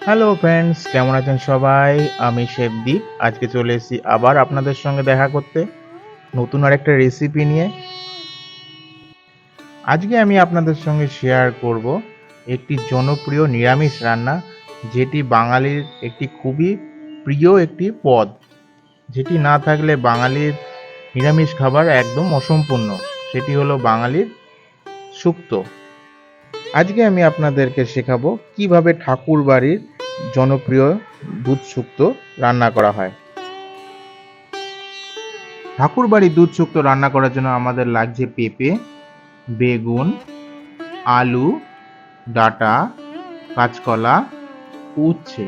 Hello friends, কেমন আছেন সবাই? আমি শেফদীপ। আজকে চলে এসেছি আবার আপনাদের সঙ্গে দেখা করতে নতুন আরেকটা রেসিপি নিয়ে। আজকে আমি আপনাদের সঙ্গে শেয়ার করব একটি জনপ্রিয় নিরামিষ রান্না, যেটি বাঙালির একটি খুবই প্রিয় একটি পদ, যেটি না থাকলে বাঙালির নিরামিষ খাবার একদম অসম্পূর্ণ। সেটি হলো বাঙালির শুক্তো। আজকে আমি আপনাদেরকে শেখাবো কিভাবে ঠাকুর বাড়ির জনপ্রিয় দুধ শুক্তো রান্না করা হয়। ঠাকুরবাড়ির দুধ শুক্তো রান্না করার জন্য আমাদের লাগছে পেঁপে, বেগুন, আলু, ডাঁটা, কাঁচকলা, উচ্ছে।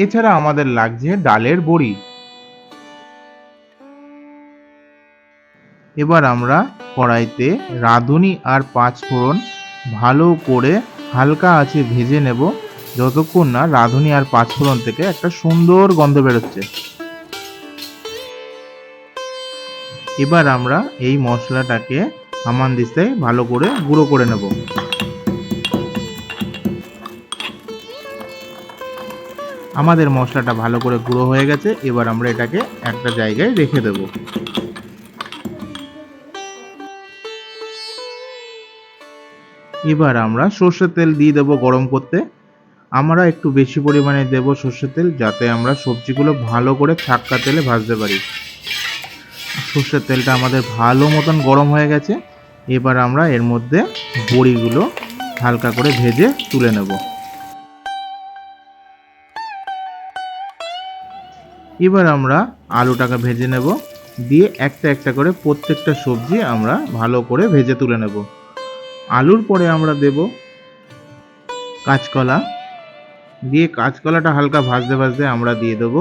এছাড়া আমাদের লাগছে ডালের বড়ি। এবার আমরা কড়াইতে রাঁধুনি আর পাঁচফোড়ন ভালো করে হালকা আঁচে ভেজে নেব, যতক্ষণ না রাঁধুনি আর পাঁচফোড়ন থেকে একটা সুন্দর গন্ধ বেরোচ্ছে। এবার আমরা এই মশলাটাকে হামানদিস্তায় ভালো করে গুঁড়ো করে নেব। আমাদের মশলাটা ভালো করে গুঁড়ো হয়ে গেছে। এবার আমরা এটাকে একটা জায়গায় রেখে দেব। এবার আমরা সর্ষের তেল দিয়ে দেব গরম করতে। আমরা একটু বেশি পরিমাণে দেব সর্ষের তেল, যাতে আমরা সবজিগুলো ভালো করে ছাক্কা তেলে ভাজতে পারি। সর্ষের তেলটা আমাদের ভালো মতন গরম হয়ে গেছে। এবার আমরা এর মধ্যে বড়িগুলো হালকা করে ভেজে তুলে নেব। এবার আমরা আলুটাকে ভেজে নেব, দিয়ে একটা একটা করে প্রত্যেকটা সবজি আমরা ভালো করে ভেজে তুলে নেব। আলুর পরে আমরা দেব কাঁচকলা, দিয়ে কাঁচকলাটা হালকা ভাজতে ভাজতে আমরা দিয়ে দেব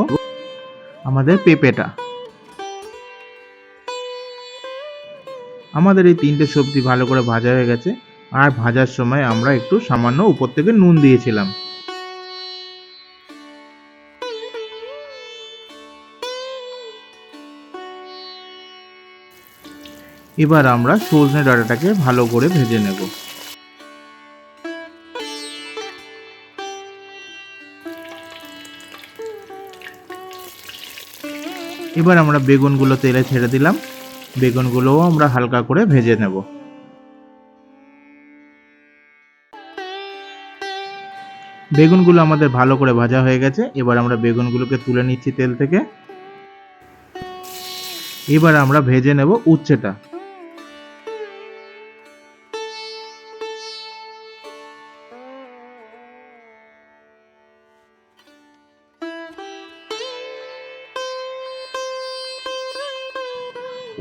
আমাদের পেঁপেটা। আমাদের এই তিনটে সবজি ভালো করে ভাজা হয়ে গেছে। আর ভাজার সময় আমরা একটু সামান্য উপর থেকে নুন দিয়েছিলাম। এবার আমরা সজনে ডাঁটাটাকে ভালো করে ভেজে নেব। এবার আমরা বেগুনগুলো তেলে ছেড়ে দিলাম। বেগুনগুলোও আমরা হালকা করে ভেজে নেব। বেগুনগুলো আমাদের ভালো করে ভাজা হয়ে গেছে। এবার আমরা বেগুনগুলোকে তুলে নিচ্ছি তেল থেকে। এবার আমরা ভেজে নেব উচ্ছেটা।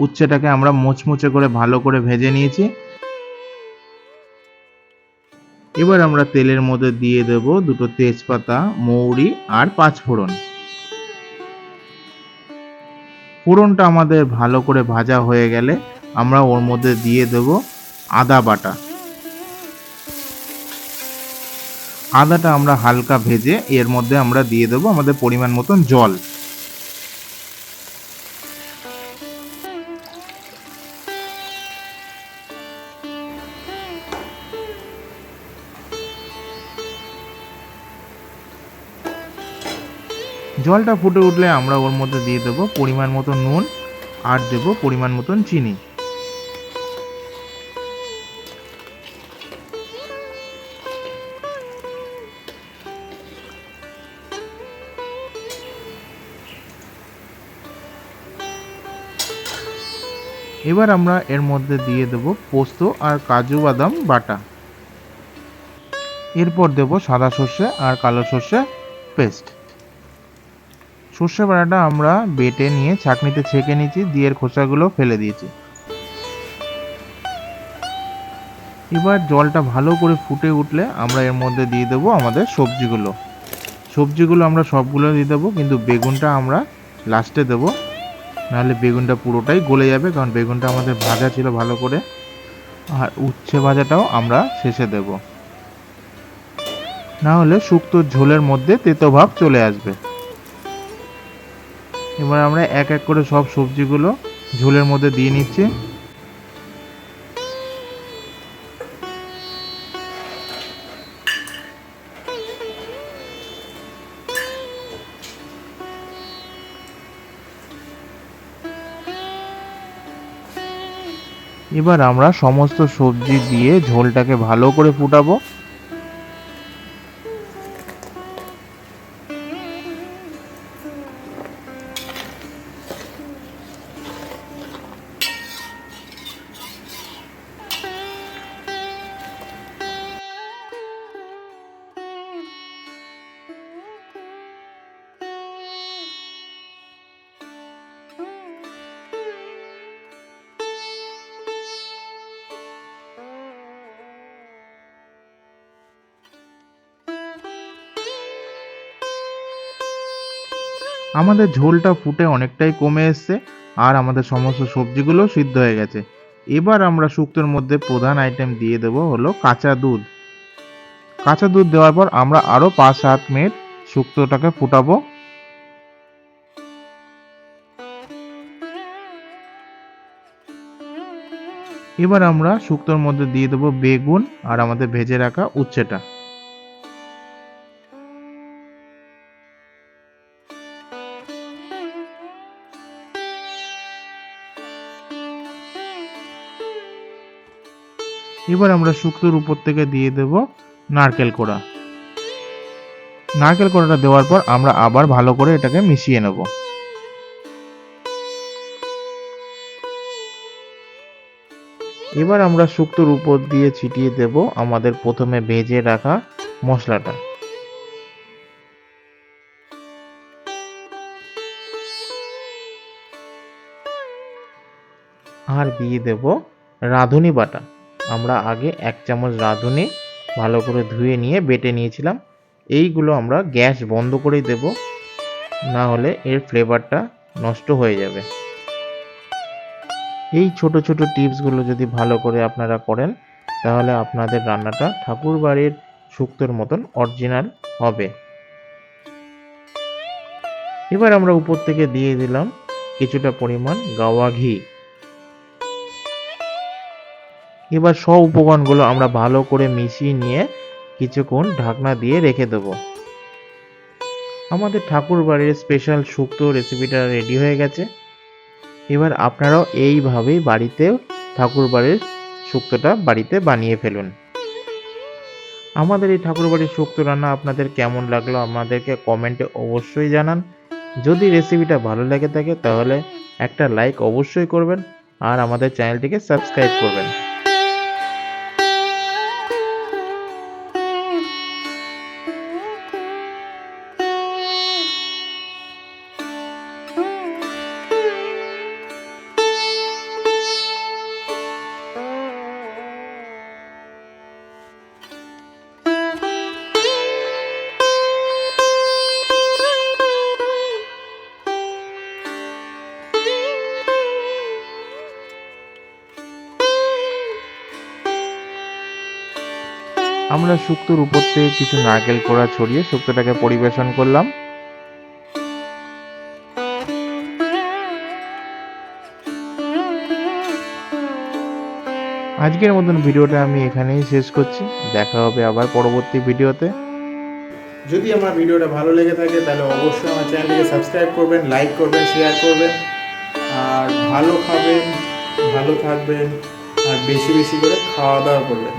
উচ্ছেটাকে আমরা মুচমুচে করে ভালো করে ভেজে নিয়েছি। এবার আমরা তেলের মধ্যে দিয়ে দেব দুটো তেজপাতা, মৌরি আর পাঁচফোড়ন। ফোড়নটা আমাদের ভালো করে ভাজা হয়ে গেলে আমরা ওর মধ্যে দিয়ে দেব আদা বাটা। আদাটা আমরা হালকা ভেজে এর মধ্যে আমরা দিয়ে দেব আমাদের পরিমাণ মতন জল। জলটা ফুটে উঠলে আমরা ওর মধ্যে দিয়ে দেব পরিমাণ মতন নুন আর দেব পরিমাণ মতন চিনি। এবার আমরা এর মধ্যে দিয়ে দেব পোস্ত আর কাজু বাদাম বাটা। এরপর দেব সাদা সর্ষে আর কালো সর্ষে পেস্ট। সর্ষে বাটাটা আমরা বেটে নিয়ে ছাঁকনিতে ছেঁকে নিয়েছি, দিয়ে এর খোসাগুলো ফেলে দিয়েছি। এবার জলটা ভালো করে ফুটে উঠলে আমরা এর মধ্যে দিয়ে দেবো আমাদের সবজিগুলো আমরা সবগুলো দিয়ে দেবো, কিন্তু বেগুনটা আমরা লাস্টে দেবো, নাহলে বেগুনটা পুরোটাই গলে যাবে, কারণ বেগুনটা আমাদের ভাজা ছিল ভালো করে। আর উচ্ছে ভাজাটাও আমরা শেষে দেব, না হলে শুক্তোর ঝোলের মধ্যে তেতো ভাব চলে আসবে। এবার আমরা এক এক করে সব সবজিগুলো ঝোলের মধ্যে দিয়ে নিচ্ছি। এবার আমরা সমস্ত সবজি দিয়ে ঝোলটাকে ভালো করে ফুটাবো। আমাদের ঝোলটা ফুটে অনেকটাই কমে এসছে আর আমাদের সমস্ত সবজিগুলো সিদ্ধ হয়ে গেছে। এবার আমরা শুক্তোর মধ্যে প্রধান আইটেম দিয়ে দেবো হলো কাঁচা দুধ। কাঁচা দুধ দেওয়ার পর আমরা আরও 5-7 মিনিট শুক্তোটাকে ফুটাবো। এবার আমরা শুক্তোর মধ্যে দিয়ে দেবো বেগুন আর আমাদের ভেজে রাখা উচ্ছেটা। এবার আমরা শুক্তোর উপর থেকে দিয়ে দেব নারকেল কোড়া। নারকেল কোড়াটা দেওয়ার পর আমরা আবার ভালো করে এটাকে মিশিয়ে নেব। এবার আমরা শুক্তোর উপর দিয়ে ছিটিয়ে দেব আমাদের প্রথমে ভেজে রাখা মশলাটা। আর দিয়ে দেব রাঁধুনি বাটা। আমরা আগে 1 চামচ রাঁধুনি ভালো করে ধুয়ে নিয়ে বেটে নিয়েছিলাম। এইগুলো আমরা গ্যাস বন্ধ করেই দেব, না হলে এর ফ্লেভারটা নষ্ট হয়ে যাবে। এই ছোট ছোট টিপসগুলো যদি ভালো করে আপনারা করেন তাহলে আপনাদের রান্নাটা ঠাকুর বাড়ির শুক্তোর মতন অরিজিনাল হবে। এবার আমরা উপর থেকে দিয়ে দিলাম কিছুটা পরিমাণ গাওয়া ঘি। এবার সব উপকরণগুলো আমরা ভালো করে মিশিয়ে নিয়ে কিছুক্ষণ ঢাকনা দিয়ে রেখে দেব। আমাদের ঠাকুর বাড়ির স্পেশাল শুক্তো রেসিপিটা রেডি হয়ে গেছে। এবার আপনারাও এইভাবেই বাড়িতে ঠাকুর বাড়ির শুক্তোটা বাড়িতে বানিয়ে ফেলুন। আমাদের এই ঠাকুর বাড়ির শুক্তো রান্না আপনাদের কেমন লাগলো আমাদেরকে কমেন্টে অবশ্যই জানান। যদি রেসিপিটা ভালো লেগে থাকে তাহলে একটা লাইক অবশ্যই করবেন আর আমাদের চ্যানেলটিকে সাবস্ক্রাইব করবেন। আমরা শুক্তোর উপর থেকে কিছু নারকেল কোড়া ছড়িয়ে শুক্তোটাকে পরিবেশন করলাম। আজকের মতন ভিডিওটা আমি এখানেই শেষ করছি। দেখা হবে আবার পরবর্তী ভিডিওতে। যদি আমার ভিডিওটা ভালো লেগে থাকে তাহলে অবশ্যই আমার চ্যানেলটিকে সাবস্ক্রাইব করবেন, লাইক করবেন, শেয়ার করবেন আর ভালো খাবেন, ভালো থাকবেন আর বেশি বেশি করে খাওয়া দাওয়া করবেন।